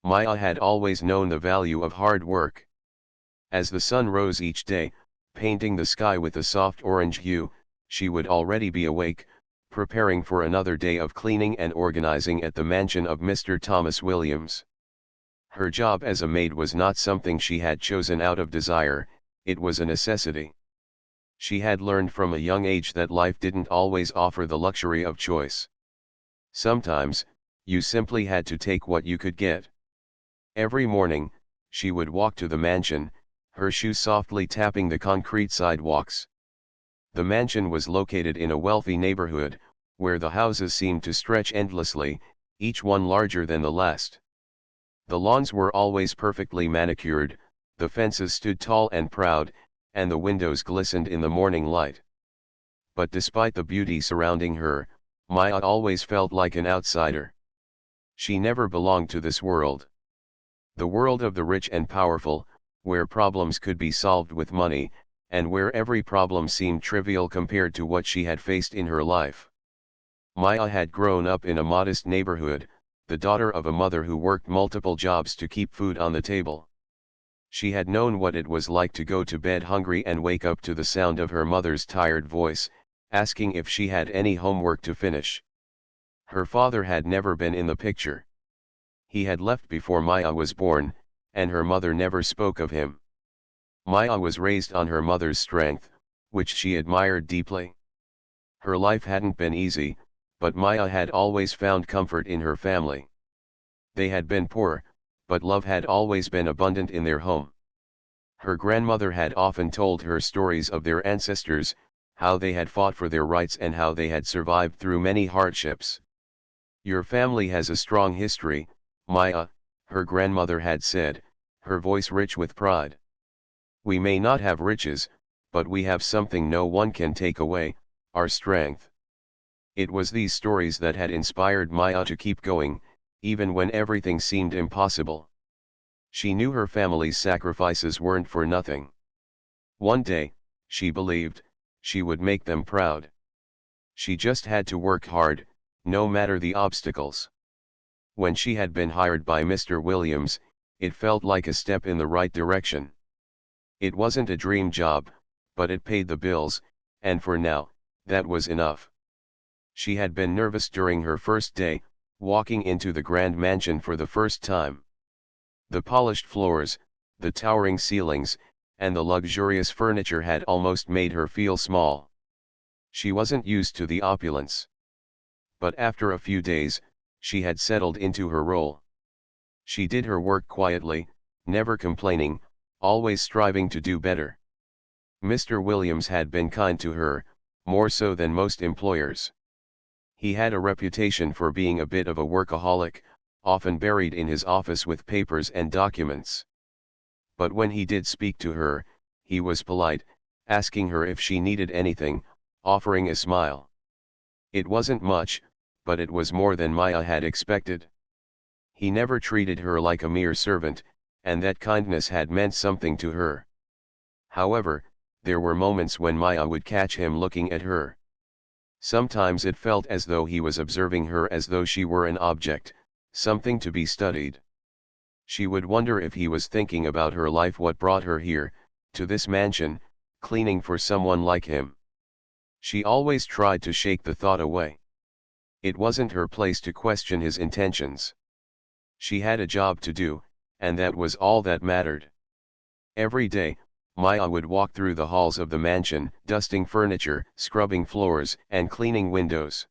Maya had always known the value of hard work. As the sun rose each day, painting the sky with a soft orange hue, she would already be awake, preparing for another day of cleaning and organizing at the mansion of Mr. Thomas Williams. Her job as a maid was not something she had chosen out of desire, it was a necessity. She had learned from a young age that life didn't always offer the luxury of choice. Sometimes, you simply had to take what you could get. Every morning, she would walk to the mansion, her shoes softly tapping the concrete sidewalks. The mansion was located in a wealthy neighborhood, where the houses seemed to stretch endlessly, each one larger than the last. The lawns were always perfectly manicured, the fences stood tall and proud, and the windows glistened in the morning light. But despite the beauty surrounding her, Maya always felt like an outsider. She never belonged to this world. The world of the rich and powerful, where problems could be solved with money, and where every problem seemed trivial compared to what she had faced in her life. Maya had grown up in a modest neighborhood, the daughter of a mother who worked multiple jobs to keep food on the table. She had known what it was like to go to bed hungry and wake up to the sound of her mother's tired voice, asking if she had any homework to finish. Her father had never been in the picture. He had left before Maya was born, and her mother never spoke of him. Maya was raised on her mother's strength, which she admired deeply. Her life hadn't been easy, but Maya had always found comfort in her family. They had been poor, but love had always been abundant in their home. Her grandmother had often told her stories of their ancestors, how they had fought for their rights and how they had survived through many hardships. "Your family has a strong history, Maya," her grandmother had said, her voice rich with pride. "We may not have riches, but we have something no one can take away, our strength." It was these stories that had inspired Maya to keep going, even when everything seemed impossible. She knew her family's sacrifices weren't for nothing. One day, she believed, she would make them proud. She just had to work hard, no matter the obstacles. When she had been hired by Mr. Williams, it felt like a step in the right direction. It wasn't a dream job, but it paid the bills, and for now, that was enough. She had been nervous during her first day, walking into the grand mansion for the first time. The polished floors, the towering ceilings, and the luxurious furniture had almost made her feel small. She wasn't used to the opulence. But after a few days, she had settled into her role. She did her work quietly, never complaining, always striving to do better. Mr. Williams had been kind to her, more so than most employers. He had a reputation for being a bit of a workaholic, often buried in his office with papers and documents. But when he did speak to her, he was polite, asking her if she needed anything, offering a smile. It wasn't much, but it was more than Maya had expected. He never treated her like a mere servant, and that kindness had meant something to her. However, there were moments when Maya would catch him looking at her. Sometimes it felt as though he was observing her as though she were an object, something to be studied. She would wonder if he was thinking about her life, what brought her here, to this mansion, cleaning for someone like him. She always tried to shake the thought away. It wasn't her place to question his intentions. She had a job to do, and that was all that mattered. Every day, Maya would walk through the halls of the mansion, dusting furniture, scrubbing floors, and cleaning windows.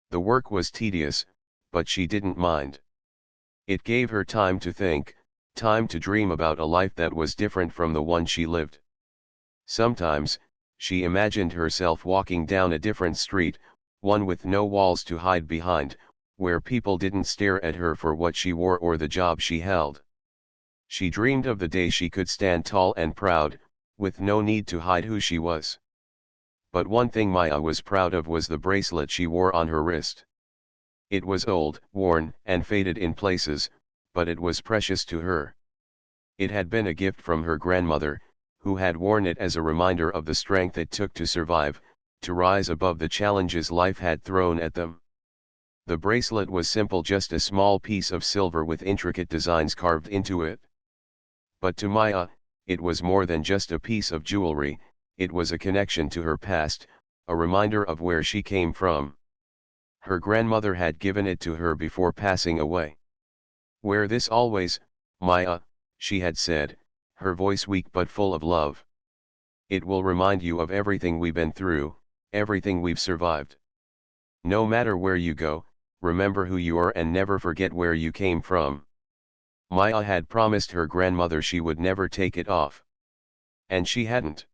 The work was tedious, but she didn't mind. It gave her time to think, time to dream about a life that was different from the one she lived. Sometimes, she imagined herself walking down a different street, one with no walls to hide behind, where people didn't stare at her for what she wore or the job she held. She dreamed of the day she could stand tall and proud, with no need to hide who she was. But one thing Maya was proud of was the bracelet she wore on her wrist. It was old, worn, and faded in places, but it was precious to her. It had been a gift from her grandmother, who had worn it as a reminder of the strength it took to survive, to rise above the challenges life had thrown at them. The bracelet was simple, just a small piece of silver with intricate designs carved into it. But to Maya, it was more than just a piece of jewelry, it was a connection to her past, a reminder of where she came from. Her grandmother had given it to her before passing away. "Wear this always, Maya," she had said, her voice weak but full of love. "It will remind you of everything we've been through, everything we've survived. No matter where you go, remember who you are and never forget where you came from." Maya had promised her grandmother she would never take it off. And she hadn't.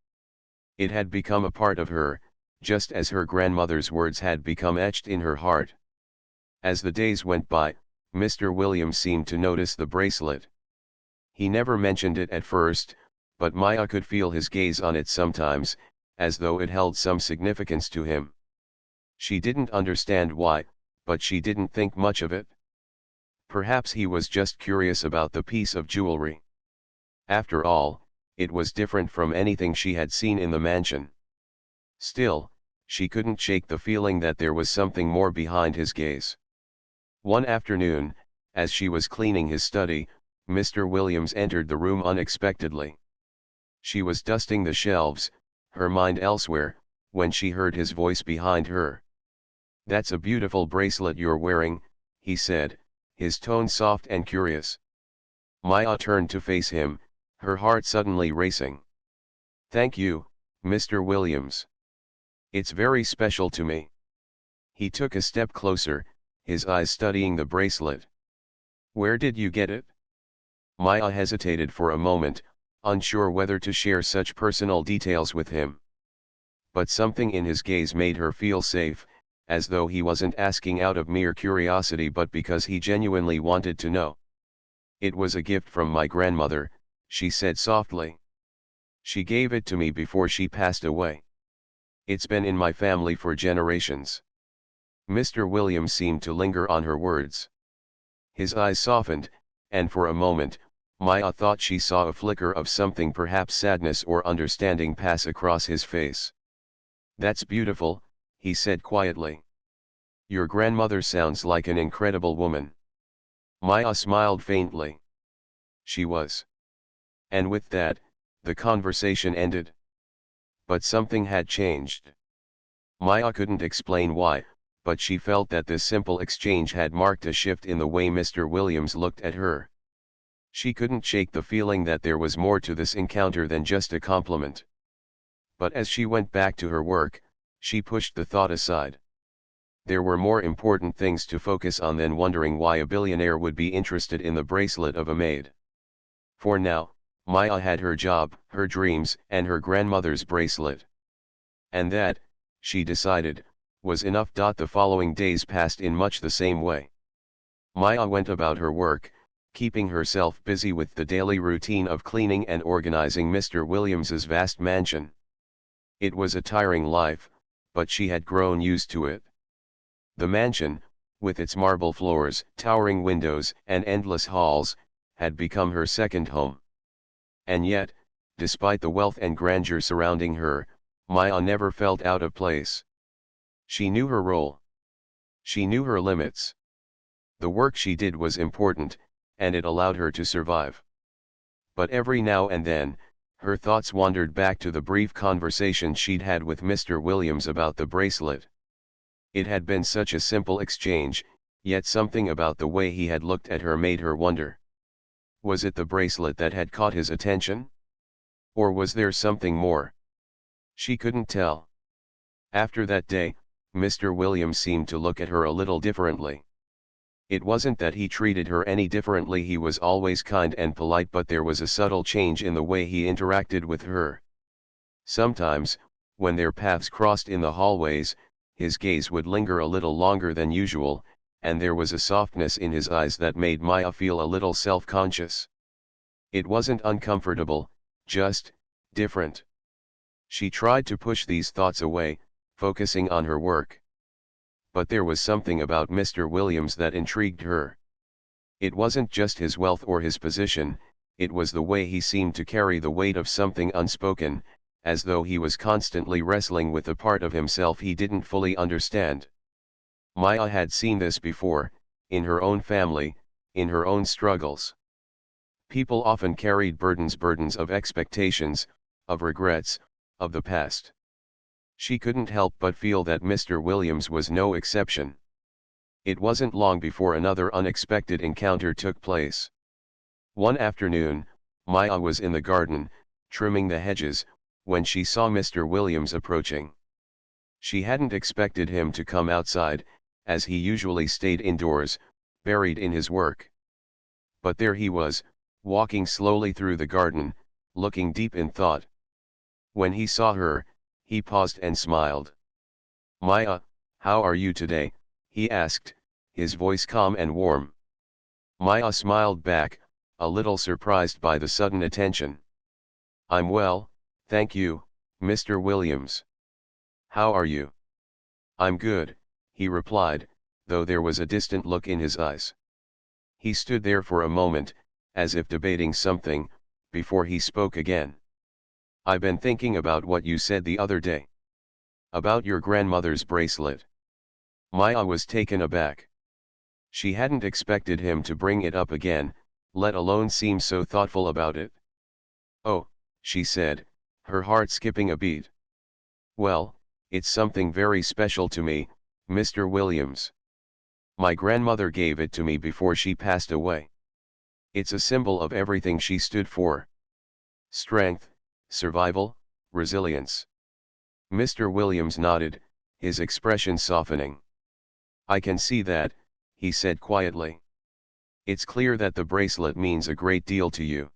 It had become a part of her, just as her grandmother's words had become etched in her heart. As the days went by, Mr. Williams seemed to notice the bracelet. He never mentioned it at first, but Maya could feel his gaze on it sometimes, as though it held some significance to him. She didn't understand why, but she didn't think much of it. Perhaps he was just curious about the piece of jewelry. After all, it was different from anything she had seen in the mansion. Still, she couldn't shake the feeling that there was something more behind his gaze. One afternoon, as she was cleaning his study, Mr. Williams entered the room unexpectedly. She was dusting the shelves, her mind elsewhere, when she heard his voice behind her. "That's a beautiful bracelet you're wearing," he said, his tone soft and curious. Maya turned to face him, her heart suddenly racing. "Thank you, Mr. Williams. It's very special to me." He took a step closer, his eyes studying the bracelet. "Where did you get it?" Maya hesitated for a moment, unsure whether to share such personal details with him. But something in his gaze made her feel safe, as though he wasn't asking out of mere curiosity but because he genuinely wanted to know. "It was a gift from my grandmother," she said softly. "She gave it to me before she passed away. It's been in my family for generations." Mr. Williams seemed to linger on her words. His eyes softened, and for a moment, Maya thought she saw a flicker of something, perhaps sadness or understanding, pass across his face. "That's beautiful," he said quietly. "Your grandmother sounds like an incredible woman." Maya smiled faintly. She was. And with that, the conversation ended. But something had changed. Maya couldn't explain why, but she felt that this simple exchange had marked a shift in the way Mr. Williams looked at her. She couldn't shake the feeling that there was more to this encounter than just a compliment. But as she went back to her work, she pushed the thought aside. There were more important things to focus on than wondering why a billionaire would be interested in the bracelet of a maid. For now, Maya had her job, her dreams, and her grandmother's bracelet. And that, she decided, was enough. The following days passed in much the same way. Maya went about her work, keeping herself busy with the daily routine of cleaning and organizing Mr. Williams's vast mansion. It was a tiring life, but she had grown used to it. The mansion, with its marble floors, towering windows, and endless halls, had become her second home. And yet, despite the wealth and grandeur surrounding her, Maya never felt out of place. She knew her role. She knew her limits. The work she did was important, and it allowed her to survive. But every now and then, her thoughts wandered back to the brief conversation she'd had with Mr. Williams about the bracelet. It had been such a simple exchange, yet something about the way he had looked at her made her wonder. Was it the bracelet that had caught his attention? Or was there something more? She couldn't tell. After that day, Mr. Williams seemed to look at her a little differently. It wasn't that he treated her any differently, he was always kind and polite, but there was a subtle change in the way he interacted with her. Sometimes, when their paths crossed in the hallways, his gaze would linger a little longer than usual, and there was a softness in his eyes that made Maya feel a little self-conscious. It wasn't uncomfortable, just different. She tried to push these thoughts away, focusing on her work. But there was something about Mr. Williams that intrigued her. It wasn't just his wealth or his position, it was the way he seemed to carry the weight of something unspoken, as though he was constantly wrestling with a part of himself he didn't fully understand. Maya had seen this before, in her own family, in her own struggles. People often carried burdens of expectations, of regrets, of the past. She couldn't help but feel that Mr. Williams was no exception. It wasn't long before another unexpected encounter took place. One afternoon, Maya was in the garden, trimming the hedges, when she saw Mr. Williams approaching. She hadn't expected him to come outside, as he usually stayed indoors, buried in his work. But there he was, walking slowly through the garden, looking deep in thought. When he saw her, he paused and smiled. "Maya, how are you today?" he asked, his voice calm and warm. Maya smiled back, a little surprised by the sudden attention. "I'm well, thank you, Mr. Williams. How are you?" "I'm good," he replied, though there was a distant look in his eyes. He stood there for a moment, as if debating something, before he spoke again. "I've been thinking about what you said the other day. About your grandmother's bracelet." Maya was taken aback. She hadn't expected him to bring it up again, let alone seem so thoughtful about it. "Oh," she said, her heart skipping a beat. "Well, it's something very special to me, Mr. Williams. My grandmother gave it to me before she passed away. It's a symbol of everything she stood for. Strength, survival, resilience." Mr. Williams nodded, his expression softening. "I can see that," he said quietly. "It's clear that the bracelet means a great deal to you."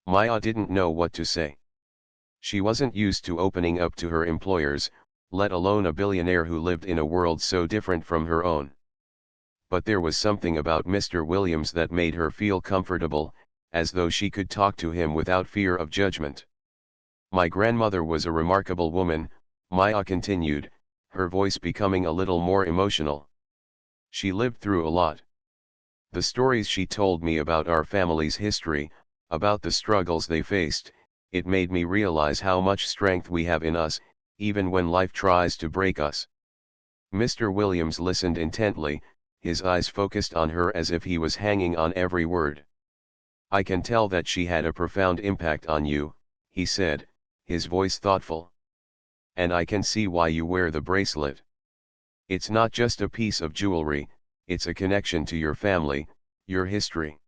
Maya didn't know what to say. She wasn't used to opening up to her employers, let alone a billionaire who lived in a world so different from her own. But there was something about Mr. Williams that made her feel comfortable, as though she could talk to him without fear of judgment. "My grandmother was a remarkable woman," Maya continued, her voice becoming a little more emotional. "She lived through a lot. The stories she told me about our family's history, about the struggles they faced, it made me realize how much strength we have in us, even when life tries to break us." Mr. Williams listened intently, his eyes focused on her as if he was hanging on every word. "I can tell that she had a profound impact on you," he said, his voice thoughtful. "And I can see why you wear the bracelet. It's not just a piece of jewelry, it's a connection to your family, your history."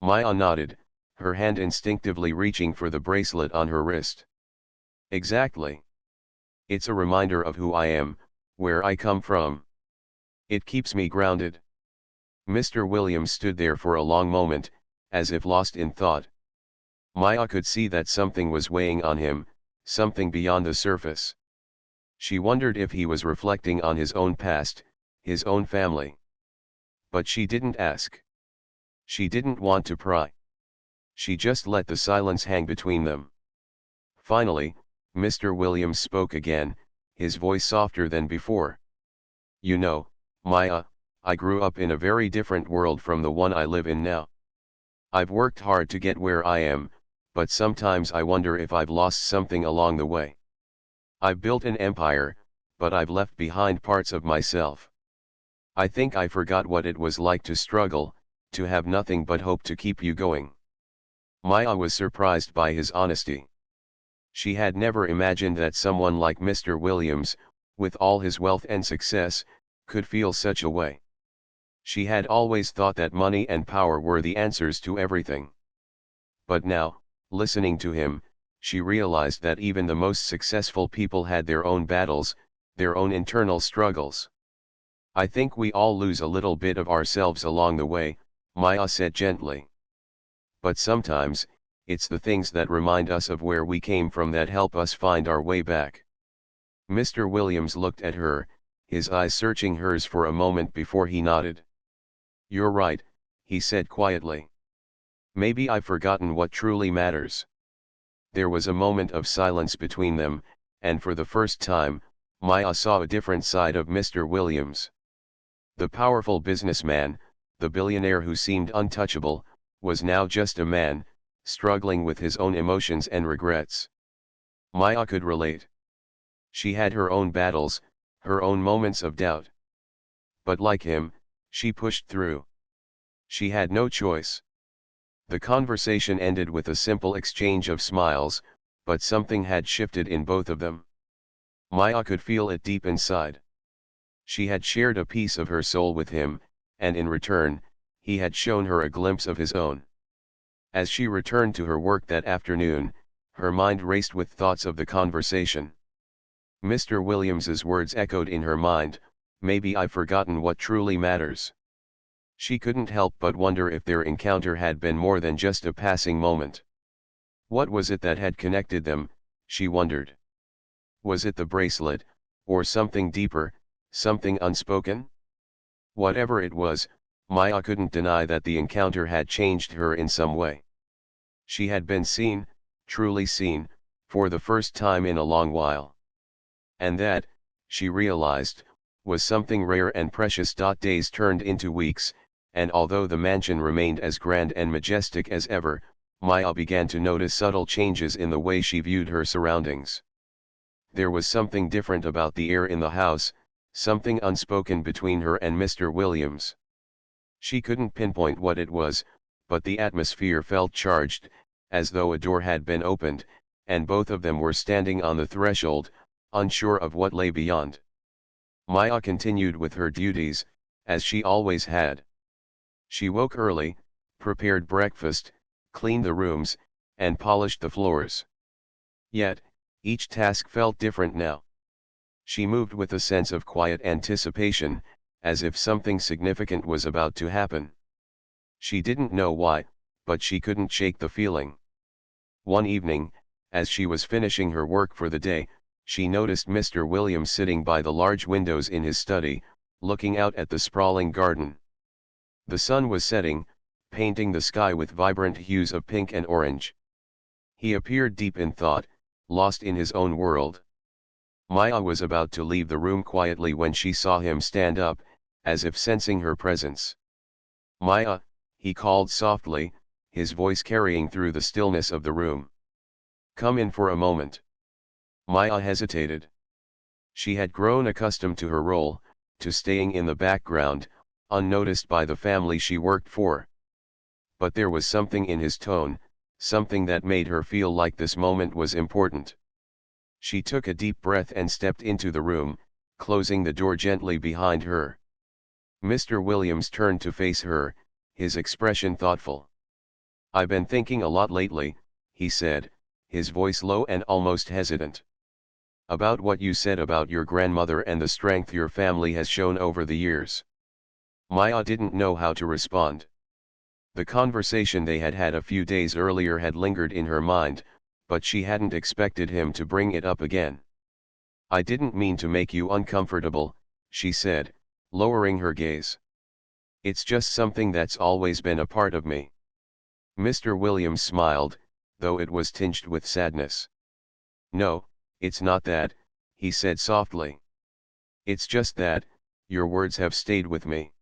Maya nodded, her hand instinctively reaching for the bracelet on her wrist. "Exactly. It's a reminder of who I am, where I come from. It keeps me grounded." Mr. Williams stood there for a long moment, as if lost in thought. Maya could see that something was weighing on him, something beyond the surface. She wondered if he was reflecting on his own past, his own family. But she didn't ask. She didn't want to pry. She just let the silence hang between them. Finally, Mr. Williams spoke again, his voice softer than before. "You know, Maya, I grew up in a very different world from the one I live in now. I've worked hard to get where I am, but sometimes I wonder if I've lost something along the way. I've built an empire, but I've left behind parts of myself. I think I forgot what it was like to struggle, to have nothing but hope to keep you going." Maya was surprised by his honesty. She had never imagined that someone like Mr. Williams, with all his wealth and success, could feel such a way. She had always thought that money and power were the answers to everything. But now, listening to him, she realized that even the most successful people had their own battles, their own internal struggles. "I think we all lose a little bit of ourselves along the way," Maya said gently. "But sometimes, it's the things that remind us of where we came from that help us find our way back." Mr. Williams looked at her, his eyes searching hers for a moment before he nodded. "You're right," he said quietly. "Maybe I've forgotten what truly matters." There was a moment of silence between them, and for the first time, Maya saw a different side of Mr. Williams. The powerful businessman, the billionaire who seemed untouchable, was now just a man, struggling with his own emotions and regrets. Maya could relate. She had her own battles, her own moments of doubt. But like him, she pushed through. She had no choice. The conversation ended with a simple exchange of smiles, but something had shifted in both of them. Maya could feel it deep inside. She had shared a piece of her soul with him, and in return, he had shown her a glimpse of his own. As she returned to her work that afternoon, her mind raced with thoughts of the conversation. Mr. Williams's words echoed in her mind, "Maybe I've forgotten what truly matters." She couldn't help but wonder if their encounter had been more than just a passing moment. What was it that had connected them, she wondered. Was it the bracelet, or something deeper, something unspoken? Whatever it was, Maya couldn't deny that the encounter had changed her in some way. She had been seen, truly seen, for the first time in a long while. And that, she realized, was something rare and precious. Days turned into weeks, and although the mansion remained as grand and majestic as ever, Maya began to notice subtle changes in the way she viewed her surroundings. There was something different about the air in the house, something unspoken between her and Mr. Williams. She couldn't pinpoint what it was, but the atmosphere felt charged, as though a door had been opened, and both of them were standing on the threshold, unsure of what lay beyond. Maya continued with her duties, as she always had. She woke early, prepared breakfast, cleaned the rooms, and polished the floors. Yet, each task felt different now. She moved with a sense of quiet anticipation, as if something significant was about to happen. She didn't know why, but she couldn't shake the feeling. One evening, as she was finishing her work for the day, she noticed Mr. Williams sitting by the large windows in his study, looking out at the sprawling garden. The sun was setting, painting the sky with vibrant hues of pink and orange. He appeared deep in thought, lost in his own world. Maya was about to leave the room quietly when she saw him stand up, as if sensing her presence. "Maya," he called softly, his voice carrying through the stillness of the room. "Come in for a moment." Maya hesitated. She had grown accustomed to her role, to staying in the background, unnoticed by the family she worked for. But there was something in his tone, something that made her feel like this moment was important. She took a deep breath and stepped into the room, closing the door gently behind her. Mr. Williams turned to face her, his expression thoughtful. "I've been thinking a lot lately," he said, his voice low and almost hesitant. "About what you said about your grandmother and the strength your family has shown over the years." Maya didn't know how to respond. The conversation they had had a few days earlier had lingered in her mind, but she hadn't expected him to bring it up again. "I didn't mean to make you uncomfortable," she said, lowering her gaze. "It's just something that's always been a part of me." Mr. Williams smiled, though it was tinged with sadness. "No, it's not that," he said softly. "It's just that, your words have stayed with me.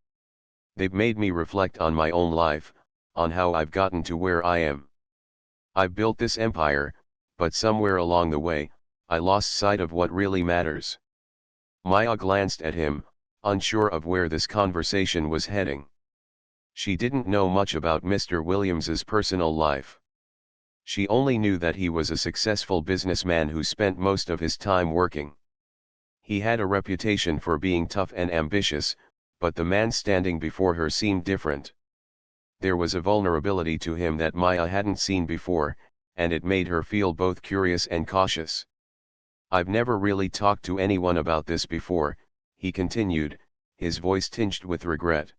They've made me reflect on my own life, on how I've gotten to where I am. I've built this empire, but somewhere along the way, I lost sight of what really matters." Maya glanced at him, unsure of where this conversation was heading. She didn't know much about Mr. Williams's personal life. She only knew that he was a successful businessman who spent most of his time working. He had a reputation for being tough and ambitious, but the man standing before her seemed different. There was a vulnerability to him that Maya hadn't seen before, and it made her feel both curious and cautious. "I've never really talked to anyone about this before," he continued, his voice tinged with regret.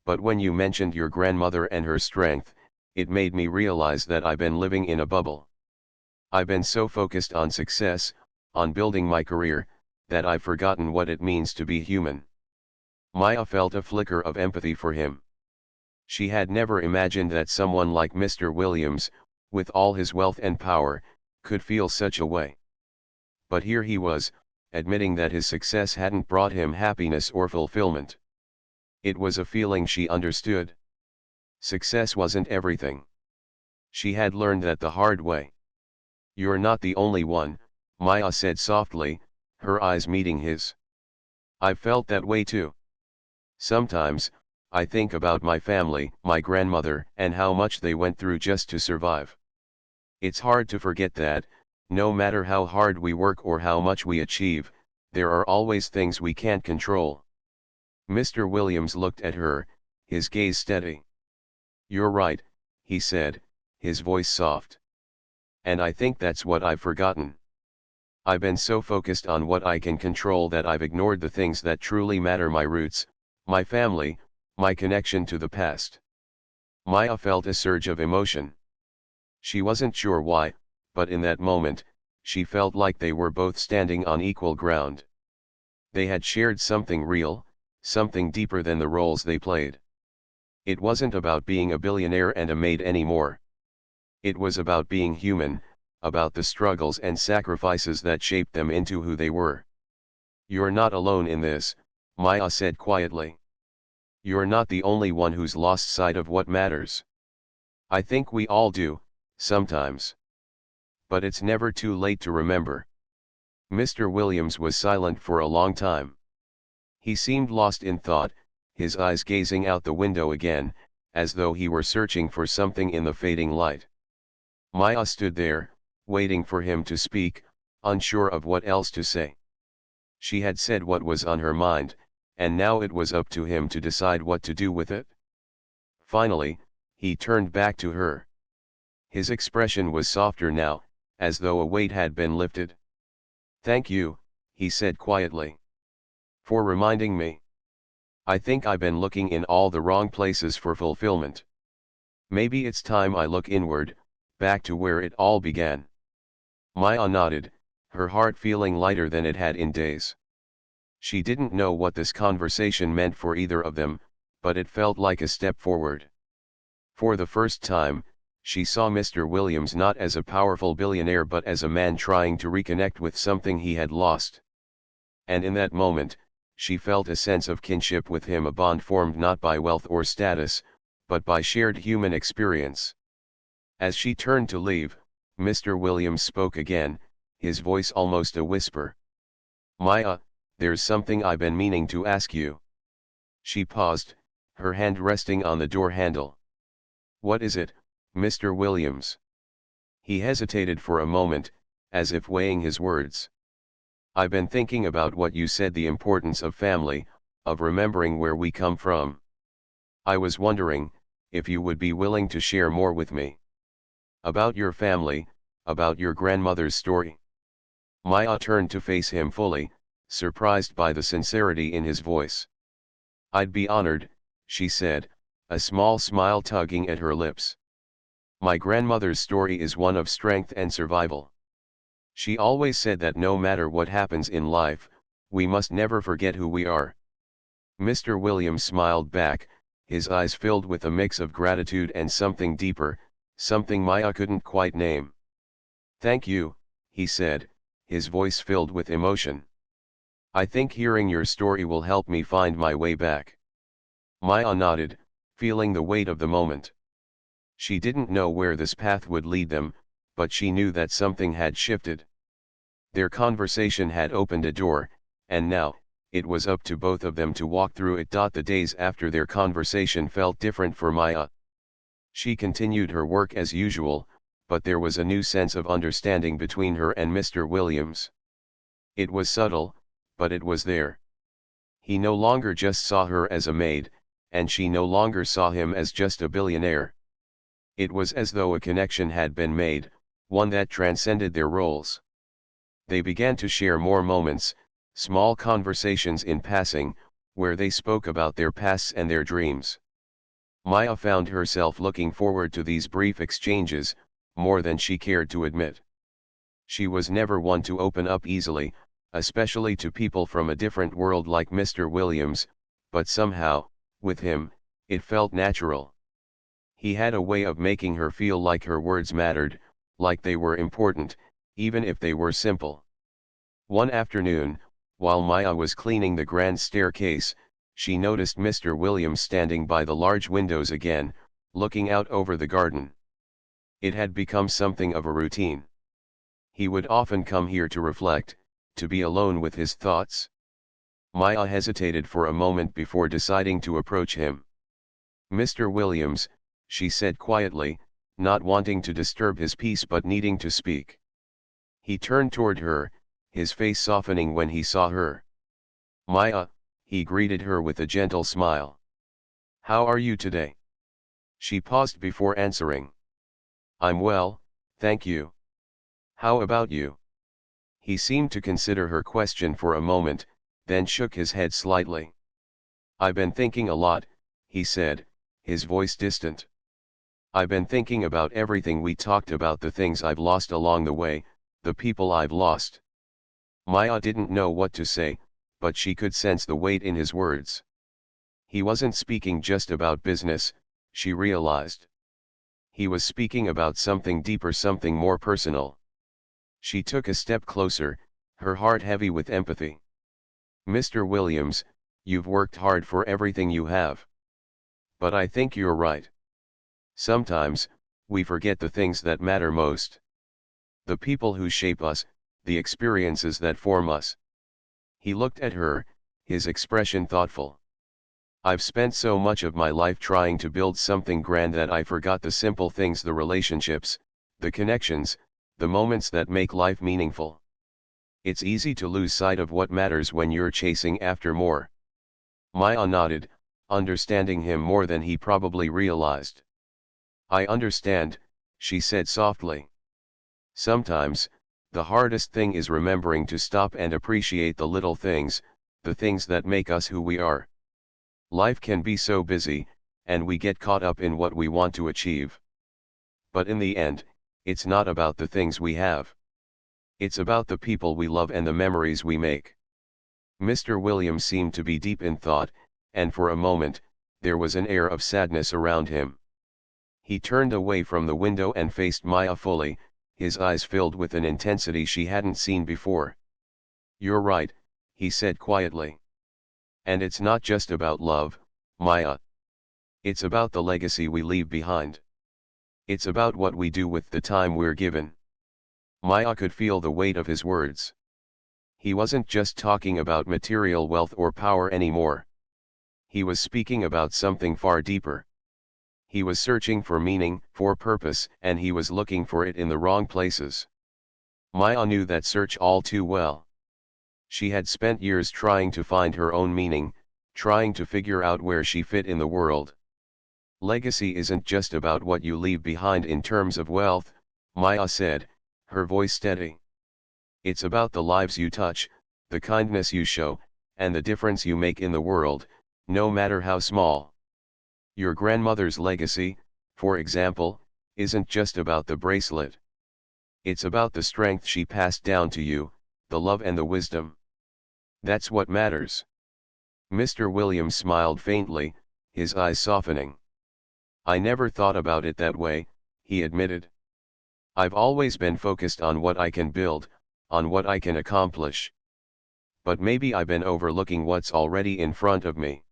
"But when you mentioned your grandmother and her strength, it made me realize that I've been living in a bubble. I've been so focused on success, on building my career, that I've forgotten what it means to be human." Maya felt a flicker of empathy for him. She had never imagined that someone like Mr. Williams, with all his wealth and power, could feel such a way. But here he was, admitting that his success hadn't brought him happiness or fulfillment. It was a feeling she understood. Success wasn't everything. She had learned that the hard way. "You're not the only one," Maya said softly, her eyes meeting his. "I've felt that way too. Sometimes, I think about my family, my grandmother, and how much they went through just to survive. It's hard to forget that, no matter how hard we work or how much we achieve, there are always things we can't control. Mr. Williams looked at her, his gaze steady. "You're right," he said, his voice soft. "And I think that's what I've forgotten. I've been so focused on what I can control that I've ignored the things that truly matter: my roots, my family, my connection to the past." Maya felt a surge of emotion. She wasn't sure why, but in that moment, she felt like they were both standing on equal ground. They had shared something real, something deeper than the roles they played. It wasn't about being a billionaire and a maid anymore. It was about being human, about the struggles and sacrifices that shaped them into who they were. "You're not alone in this," Maya said quietly. "You're not the only one who's lost sight of what matters. I think we all do, sometimes. But it's never too late to remember." Mr. Williams was silent for a long time. He seemed lost in thought, his eyes gazing out the window again, as though he were searching for something in the fading light. Maya stood there, waiting for him to speak, unsure of what else to say. She had said what was on her mind, and now it was up to him to decide what to do with it. Finally, he turned back to her. His expression was softer now, as though a weight had been lifted. "Thank you," he said quietly, "for reminding me. I think I've been looking in all the wrong places for fulfillment. Maybe it's time I look inward, back to where it all began." Maya nodded, her heart feeling lighter than it had in days. She didn't know what this conversation meant for either of them, but it felt like a step forward. For the first time, she saw Mr. Williams not as a powerful billionaire but as a man trying to reconnect with something he had lost. And in that moment, she felt a sense of kinship with him, a bond formed not by wealth or status, but by shared human experience. As she turned to leave, Mr. Williams spoke again, his voice almost a whisper. "Maya, there's something I've been meaning to ask you." She paused, her hand resting on the door handle. "What is it, Mr. Williams?" He hesitated for a moment, as if weighing his words. "I've been thinking about what you said, the importance of family, of remembering where we come from. I was wondering, if you would be willing to share more with me. About your family, about your grandmother's story." Maya turned to face him fully, surprised by the sincerity in his voice. "I'd be honored," she said, a small smile tugging at her lips. "My grandmother's story is one of strength and survival. She always said that no matter what happens in life, we must never forget who we are." Mr. Williams smiled back, his eyes filled with a mix of gratitude and something deeper, something Maya couldn't quite name. "Thank you," he said, his voice filled with emotion. "I think hearing your story will help me find my way back." Maya nodded, feeling the weight of the moment. She didn't know where this path would lead them, but she knew that something had shifted. Their conversation had opened a door, and now, it was up to both of them to walk through it. The days after their conversation felt different for Maya. She continued her work as usual, but there was a new sense of understanding between her and Mr. Williams. It was subtle, but it was there. He no longer just saw her as a maid, and she no longer saw him as just a billionaire. It was as though a connection had been made, one that transcended their roles. They began to share more moments, small conversations in passing, where they spoke about their pasts and their dreams. Maya found herself looking forward to these brief exchanges, more than she cared to admit. She was never one to open up easily, especially to people from a different world like Mr. Williams, but somehow, with him, it felt natural. He had a way of making her feel like her words mattered, like they were important, even if they were simple. One afternoon, while Maya was cleaning the grand staircase, she noticed Mr. Williams standing by the large windows again, looking out over the garden. It had become something of a routine. He would often come here to reflect, to be alone with his thoughts. Maya hesitated for a moment before deciding to approach him. "Mr. Williams," she said quietly, not wanting to disturb his peace but needing to speak. He turned toward her, his face softening when he saw her. "Maya," he greeted her with a gentle smile. "How are you today?" She paused before answering. "I'm well, thank you. How about you?" He seemed to consider her question for a moment, then shook his head slightly. "I've been thinking a lot," he said, his voice distant. "I've been thinking about everything we talked about, the things I've lost along the way, the people I've lost." Maya didn't know what to say, but she could sense the weight in his words. He wasn't speaking just about business, she realized. He was speaking about something deeper, something more personal. She took a step closer, her heart heavy with empathy. "Mr. Williams, you've worked hard for everything you have. But I think you're right. Sometimes, we forget the things that matter most. The people who shape us, the experiences that form us." He looked at her, his expression thoughtful. "I've spent so much of my life trying to build something grand that I forgot the simple things, the relationships, the connections, the moments that make life meaningful. It's easy to lose sight of what matters when you're chasing after more." Maya nodded, understanding him more than he probably realized. "I understand," she said softly. "Sometimes, the hardest thing is remembering to stop and appreciate the little things, the things that make us who we are. Life can be so busy, and we get caught up in what we want to achieve. But in the end, it's not about the things we have. It's about the people we love and the memories we make." Mr. Williams seemed to be deep in thought, and for a moment, there was an air of sadness around him. He turned away from the window and faced Maya fully, his eyes filled with an intensity she hadn't seen before. "You're right," he said quietly. "And it's not just about love, Maya. It's about the legacy we leave behind. It's about what we do with the time we're given." Maya could feel the weight of his words. He wasn't just talking about material wealth or power anymore. He was speaking about something far deeper. He was searching for meaning, for purpose, and he was looking for it in the wrong places. Maya knew that search all too well. She had spent years trying to find her own meaning, trying to figure out where she fit in the world. "Legacy isn't just about what you leave behind in terms of wealth," Maya said, her voice steady. "It's about the lives you touch, the kindness you show, and the difference you make in the world, no matter how small. Your grandmother's legacy, for example, isn't just about the bracelet. It's about the strength she passed down to you, the love and the wisdom. That's what matters." Mr. Williams smiled faintly, his eyes softening. "I never thought about it that way," he admitted. "I've always been focused on what I can build, on what I can accomplish. But maybe I've been overlooking what's already in front of me."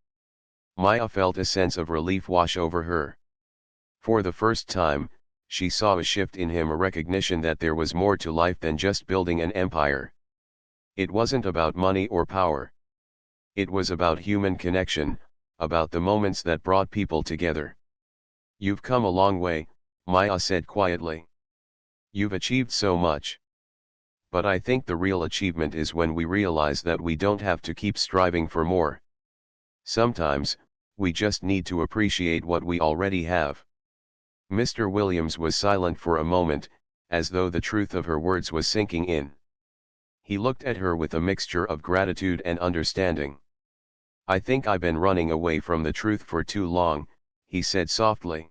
Maya felt a sense of relief wash over her. For the first time, she saw a shift in him, a recognition that there was more to life than just building an empire. It wasn't about money or power. It was about human connection, about the moments that brought people together. "You've come a long way," Maya said quietly. "You've achieved so much. But I think the real achievement is when we realize that we don't have to keep striving for more. Sometimes, we just need to appreciate what we already have." Mr. Williams was silent for a moment, as though the truth of her words was sinking in. He looked at her with a mixture of gratitude and understanding. "I think I've been running away from the truth for too long," he said softly.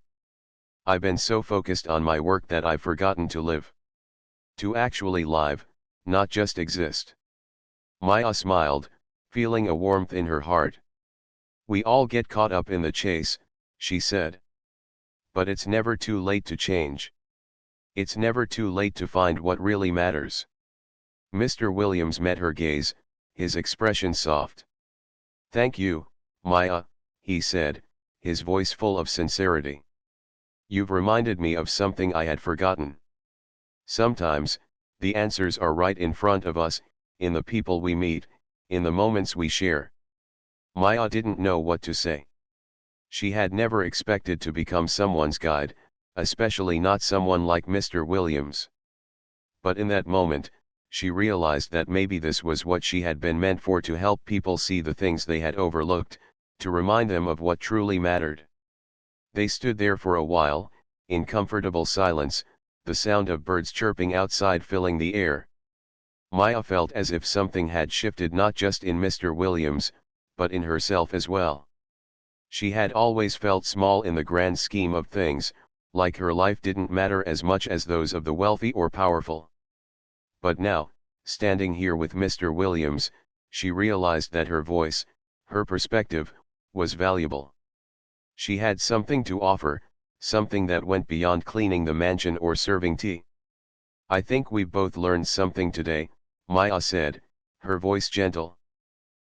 "I've been so focused on my work that I've forgotten to live. To actually live, not just exist." Maya smiled, feeling a warmth in her heart. "We all get caught up in the chase," she said. "But it's never too late to change. It's never too late to find what really matters." Mr. Williams met her gaze, his expression soft. "Thank you, Maya," he said, his voice full of sincerity. "You've reminded me of something I had forgotten. Sometimes, the answers are right in front of us, in the people we meet, in the moments we share. Maya didn't know what to say. She had never expected to become someone's guide, especially not someone like Mr. Williams. But in that moment, she realized that maybe this was what she had been meant for, to help people see the things they had overlooked, to remind them of what truly mattered. They stood there for a while, in comfortable silence, the sound of birds chirping outside filling the air. Maya felt as if something had shifted, not just in Mr. Williams, but in herself as well. She had always felt small in the grand scheme of things, like her life didn't matter as much as those of the wealthy or powerful. But now, standing here with Mr. Williams, she realized that her voice, her perspective, was valuable. She had something to offer, something that went beyond cleaning the mansion or serving tea. "I think we've both learned something today," Maya said, her voice gentle.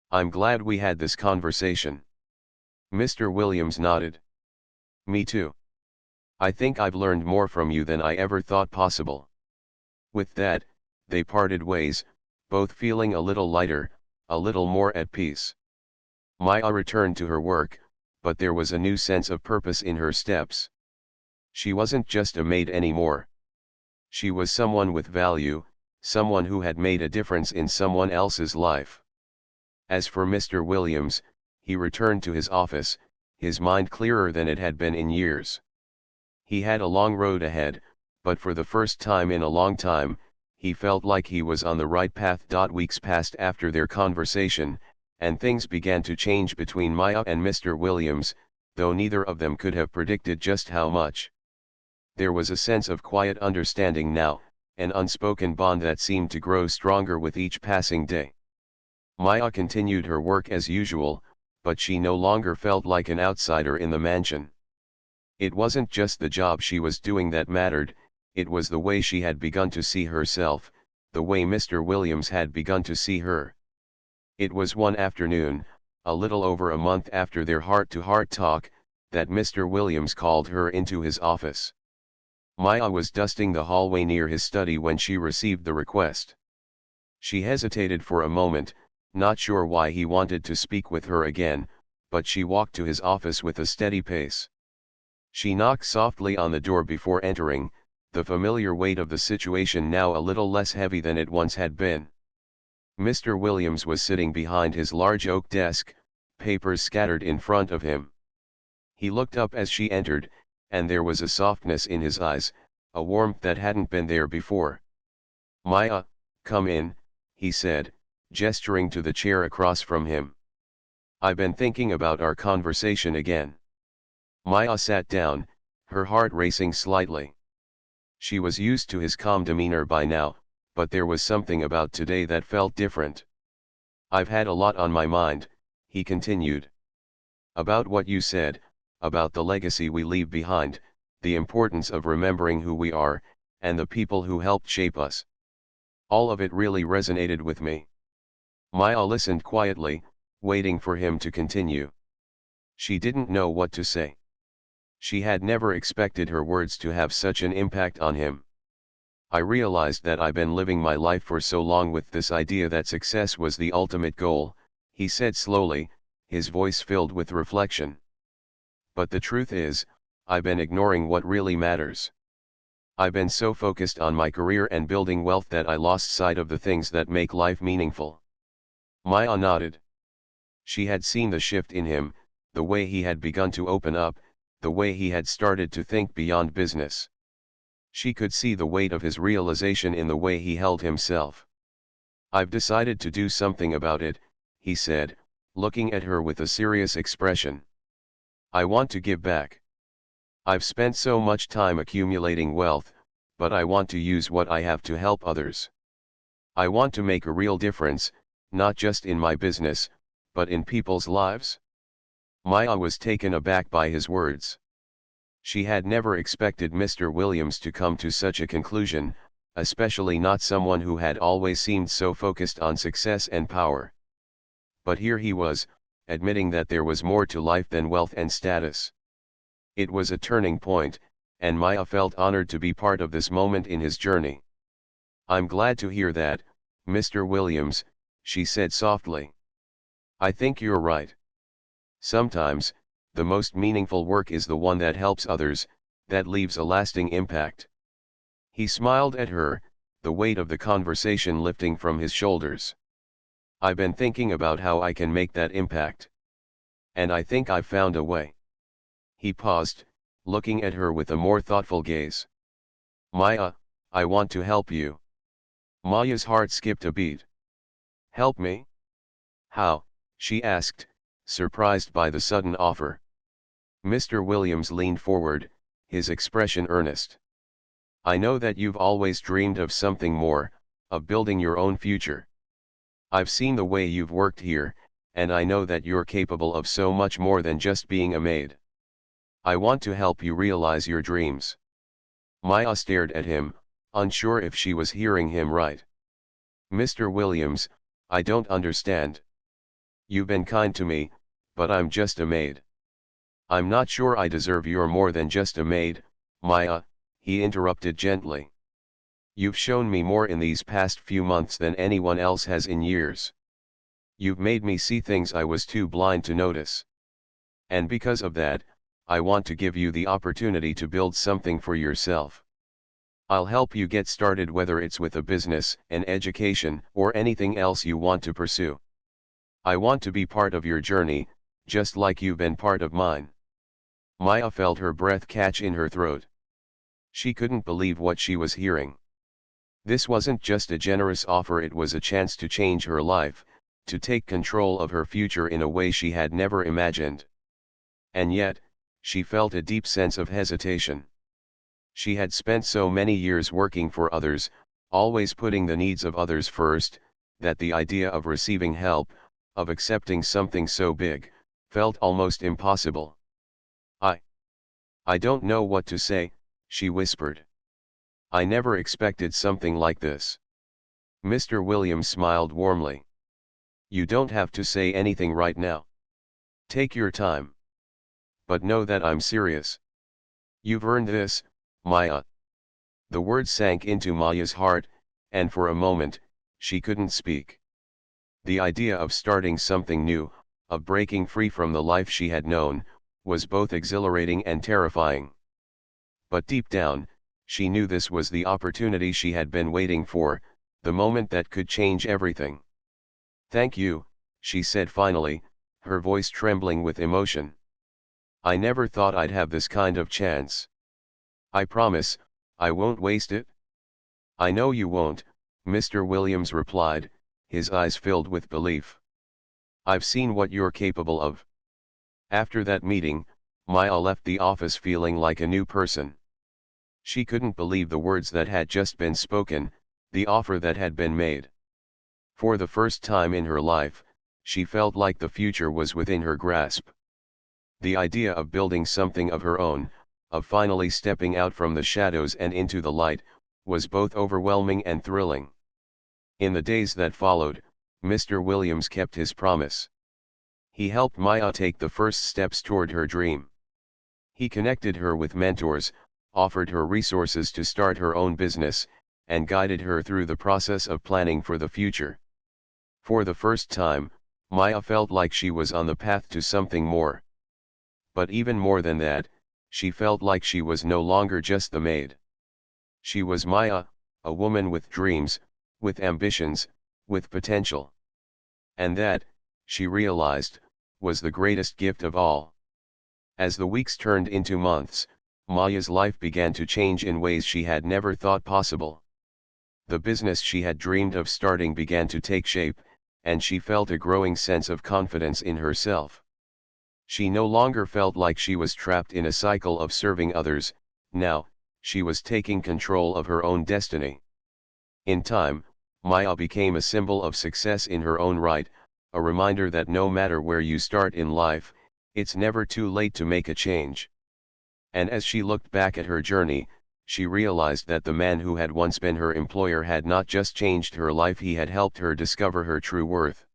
"I'm glad we had this conversation." Mr. Williams nodded. "Me too. I think I've learned more from you than I ever thought possible." With that, they parted ways, both feeling a little lighter, a little more at peace. Maya returned to her work, but there was a new sense of purpose in her steps. She wasn't just a maid anymore. She was someone with value, someone who had made a difference in someone else's life. As for Mr. Williams, he returned to his office, his mind clearer than it had been in years. He had a long road ahead, but for the first time in a long time, he felt like he was on the right path. Weeks passed after their conversation, and things began to change between Maya and Mr. Williams, though neither of them could have predicted just how much. There was a sense of quiet understanding now, an unspoken bond that seemed to grow stronger with each passing day. Maya continued her work as usual, but she no longer felt like an outsider in the mansion. It wasn't just the job she was doing that mattered, it was the way she had begun to see herself, the way Mr. Williams had begun to see her. It was one afternoon, a little over a month after their heart-to-heart talk, that Mr. Williams called her into his office. Maya was dusting the hallway near his study when she received the request. She hesitated for a moment, not sure why he wanted to speak with her again, but she walked to his office with a steady pace. She knocked softly on the door before entering, the familiar weight of the situation now a little less heavy than it once had been. Mr. Williams was sitting behind his large oak desk, papers scattered in front of him. He looked up as she entered, and there was a softness in his eyes, a warmth that hadn't been there before. "Maya, come in," he said, gesturing to the chair across from him. "I've been thinking about our conversation again." Maya sat down, her heart racing slightly. She was used to his calm demeanor by now, but there was something about today that felt different. "I've had a lot on my mind," he continued. "About what you said, about the legacy we leave behind, the importance of remembering who we are, and the people who helped shape us. All of it really resonated with me." Maya listened quietly, waiting for him to continue. She didn't know what to say. She had never expected her words to have such an impact on him. "I realized that I've been living my life for so long with this idea that success was the ultimate goal," he said slowly, his voice filled with reflection. "But the truth is, I've been ignoring what really matters. I've been so focused on my career and building wealth that I lost sight of the things that make life meaningful." Maya nodded. She had seen the shift in him, the way he had begun to open up, the way he had started to think beyond business. She could see the weight of his realization in the way he held himself. "I've decided to do something about it," he said, looking at her with a serious expression. "I want to give back. I've spent so much time accumulating wealth, but I want to use what I have to help others. I want to make a real difference, not just in my business, but in people's lives." Maya was taken aback by his words. She had never expected Mr. Williams to come to such a conclusion, especially not someone who had always seemed so focused on success and power. But here he was, admitting that there was more to life than wealth and status. It was a turning point, and Maya felt honored to be part of this moment in his journey. "I'm glad to hear that, Mr. Williams," she said softly. I think you're right. Sometimes, the most meaningful work is the one that helps others, that leaves a lasting impact. He smiled at her, the weight of the conversation lifting from his shoulders. I've been thinking about how I can make that impact. And I think I've found a way. He paused, looking at her with a more thoughtful gaze. Maya, I want to help you. Maya's heart skipped a beat. Help me? How? She asked, surprised by the sudden offer. Mr. Williams leaned forward, his expression earnest. I know that you've always dreamed of something more, of building your own future. I've seen the way you've worked here, and I know that you're capable of so much more than just being a maid. I want to help you realize your dreams. Maya stared at him, unsure if she was hearing him right. Mr. Williams, I don't understand. You've been kind to me, but I'm just a maid. I'm not sure I deserve your more than just a maid, Maya, he interrupted gently. You've shown me more in these past few months than anyone else has in years. You've made me see things I was too blind to notice. And because of that, I want to give you the opportunity to build something for yourself. I'll help you get started, whether it's with a business, an education, or anything else you want to pursue. I want to be part of your journey, just like you've been part of mine. Maya felt her breath catch in her throat. She couldn't believe what she was hearing. This wasn't just a generous offer, it was a chance to change her life, to take control of her future in a way she had never imagined. And yet, she felt a deep sense of hesitation. She had spent so many years working for others, always putting the needs of others first, that the idea of receiving help, of accepting something so big, felt almost impossible. I don't know what to say, she whispered. I never expected something like this. Mr. Williams smiled warmly. You don't have to say anything right now. Take your time. But know that I'm serious. You've earned this, Maya. The words sank into Maya's heart, and for a moment, she couldn't speak. The idea of starting something new, of breaking free from the life she had known, was both exhilarating and terrifying. But deep down, she knew this was the opportunity she had been waiting for, the moment that could change everything. Thank you, she said finally, her voice trembling with emotion. I never thought I'd have this kind of chance. I promise, I won't waste it. I know you won't, Mr. Williams replied, his eyes filled with belief. I've seen what you're capable of. After that meeting, Maya left the office feeling like a new person. She couldn't believe the words that had just been spoken, the offer that had been made. For the first time in her life, she felt like the future was within her grasp. The idea of building something of her own, of finally stepping out from the shadows and into the light, was both overwhelming and thrilling. In the days that followed, Mr. Williams kept his promise. He helped Maya take the first steps toward her dream. He connected her with mentors, offered her resources to start her own business, and guided her through the process of planning for the future. For the first time, Maya felt like she was on the path to something more. But even more than that, she felt like she was no longer just the maid. She was Maya, a woman with dreams, with ambitions, with potential. And that, she realized, was the greatest gift of all. As the weeks turned into months, Maya's life began to change in ways she had never thought possible. The business she had dreamed of starting began to take shape, and she felt a growing sense of confidence in herself. She no longer felt like she was trapped in a cycle of serving others. Now, she was taking control of her own destiny. In time, Maya became a symbol of success in her own right, a reminder that no matter where you start in life, it's never too late to make a change. And as she looked back at her journey, she realized that the man who had once been her employer had not just changed her life, he had helped her discover her true worth.